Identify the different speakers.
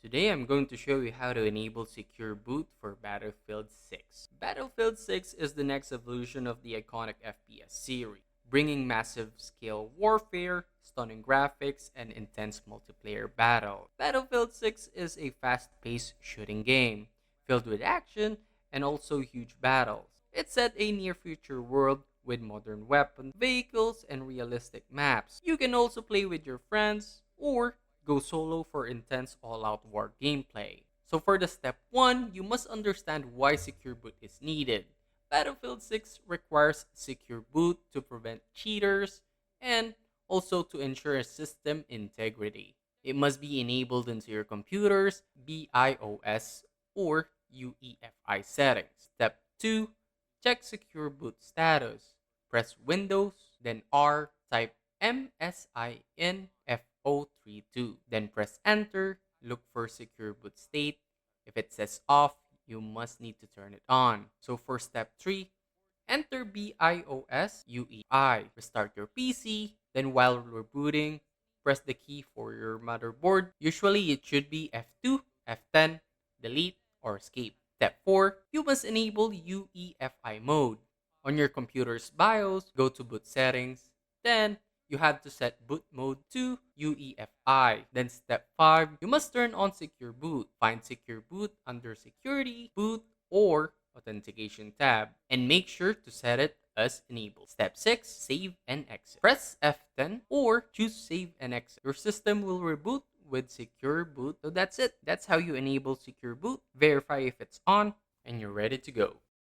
Speaker 1: Today I'm going to show you how to enable secure boot for Battlefield 6. Battlefield 6 is the next evolution of the iconic FPS series, bringing massive scale warfare, stunning graphics, and intense multiplayer battle. Battlefield 6 is a fast-paced shooting game, filled with action and also huge battles. It's set a near-future world with modern weapons, vehicles, and realistic maps. You can also play with your friends or go solo for intense all-out war gameplay. So for the step 1, you must understand why secure boot is needed. Battlefield 6 requires secure boot to prevent cheaters and also to ensure system integrity. It must be enabled into your computer's BIOS or UEFI settings. Step 2, check secure boot status. Press Windows, then R, type MSINFO32. Then press enter, look for secure boot state. If it says off, you must need to turn it on. So for step 3, enter BIOS UEI. Restart your PC, then while rebooting, press the key for your motherboard. Usually it should be F2, F10, delete, or escape. Step 4, you must enable UEFI mode. On your computer's BIOS, go to boot settings, then you have to set boot mode to UEFI. Then step 5, you must turn on secure boot. Find secure boot under security, boot, or authentication tab and make sure to set it as enabled. Step 6, save and exit. Press F10 or choose save and exit. Your system will reboot with secure boot. So that's it. That's how you enable secure boot. Verify if it's on and you're ready to go.